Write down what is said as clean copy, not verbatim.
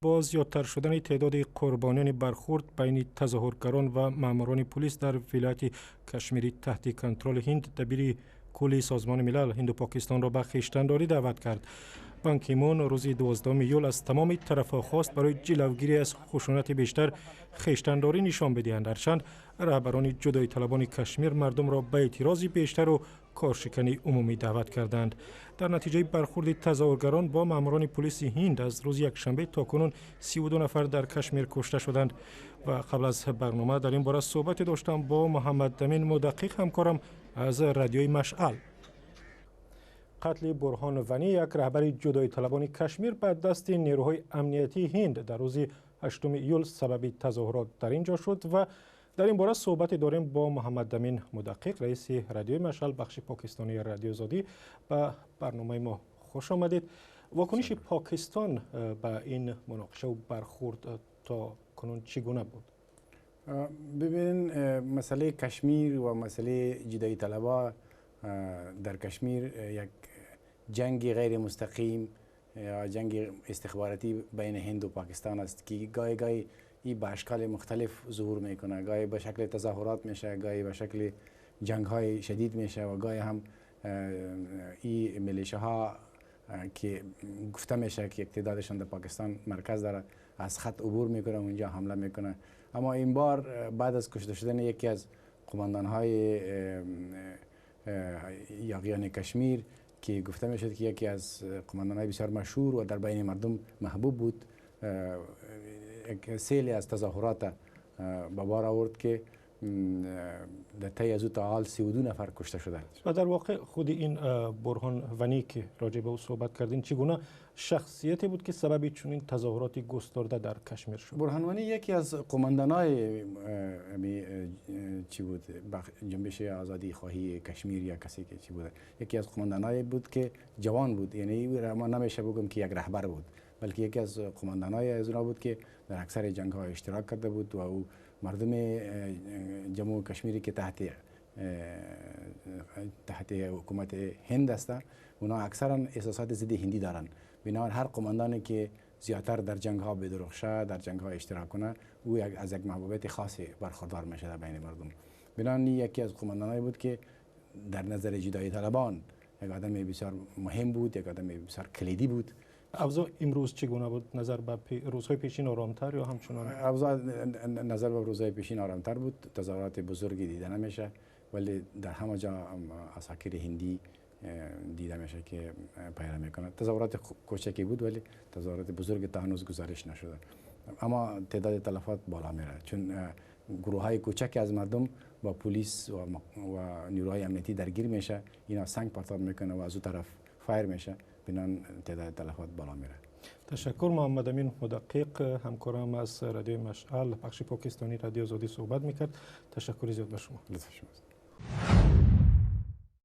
با زیادتر شدن تعداد قربانیان برخورد بین تظاهرگران و ماموران پلیس در ولایت کشمیر تحت کنترل هند، دبیر کل سازمان ملل هند و پاکستان را به خویشتن‌داری دعوت کرد. بان کی مون روز 12 ایول از تمام طرف‌ها خواست برای جلوگیری از خشونت بیشتر خویشتن‌داری نشان بدهند. هرچند رهبران جدایی طلبان کشمیر مردم را به اعتراض بیشتر و کارشکنی عمومی دعوت کردند. در نتیجه برخورد تظاهرگران با ماموران پلیس هند از روز یکشنبه تاکنون 32 نفر در کشمیر کشته شدند و قبل از برنامه در این باره صحبت داشتم با محمد امین مدقق، همکارم از رادیوی مشعل. قتل برهان ونی، یک رهبر جدایی طلبان کشمیر، به دست نیروهای امنیتی هند در روز 8 ایول سبب تظاهرات در اینجا شد و در این باره صحبت داریم با محمد امین مدقق، رئیس رادیوی مشعل بخش پاکستانی رادیو آزادی. به برنامه ما خوش آمدید. واکنش پاکستان به این مناقشه و برخورد تا کنون چگونه بود؟ ببین، مسئله کشمیر و مسئله جدایی طلبا در کشمیر یک جنگ غیر مستقیم یا جنگ استخباراتی بین هند و پاکستان است که گاهی این به اشکال مختلف ظهور میکنه. گاهی به شکل تظاهرات میشه، گاهی به شکل جنگ های شدید میشه و گاهی هم این میلیشاها که گفته میشه که تعدادشان در پاکستان مرکز داره از خط عبور میکنه و اونجا حمله میکنه. اما این بار بعد از کشته شدن یکی از قماندان های یاغیان کشمیر که گفته میشد که یکی از قماندان‌های بسیار مشهور و در بین مردم محبوب بود، یک سیلی از تظاهرات به بار آورد که در طی از او تا حال 32 نفر کشته شده. و در واقع خود این برهان ونی که راجع به او صحبت کردین، چگونه شخصیتی بود که سبب چنین تظاهراتی گسترده در کشمیر شد؟ برهان ونی یکی از قماندان‌های چی بود، جنبش آزادی خواهی کشمیر یا کسی که چی بود، یکی از قماندان‌های بود که جوان بود. یعنی ما نمیشه بگم که یک رهبر بود، بلکه یکی از قماندان‌های از اونها بود که در اکثر جنگ‌ها اشتراک کرده بود و او مردم جمهور کشمیری که تحت حکومت هند هستند، اونا اکثرا احساسات ضد هندی دارن. بنابراین هر قماندانی که زیادتر در جنگ‌ها بدرخشه، در جنگ‌ها اشتراک کنه، او از یک محبوبیت خاصی برخوردار میشه در بین مردم. بنابراین یکی از قماندانایی بود که در نظر جدایی طلبان یک آدم بسیار مهم بود، یک آدم بسیار کلیدی بود. اوضاع امروز چگونه بود؟ نظر به روزهای پیشین آرامتر یا همچنان؟ اوضاع نظر به روزهای پیشین آرامتر بود. تظاهرات بزرگی دیده نمیشه، ولی در همه جا عساکر هندی دیده میشه که پیره میکنه. تظاهرات کوچکی بود ولی تظاهرات بزرگ تا هنوز گزارش نشده، اما تعداد تلفات بالا میره، چون گروه های کوچکی از مردم با پلیس و نیروهای امنیتی درگیر میشه، اینا سنگ پرتاب میکنه و از اون طرف فایر میشه، بنان تعداد تلفات بالا میره. تشکر. محمد امین مدقق، همکارم از رادیو مشعل بخش پاکستانی رادیو آزادی صحبت میکرد. تشکر زیاد به شما. لطف شما.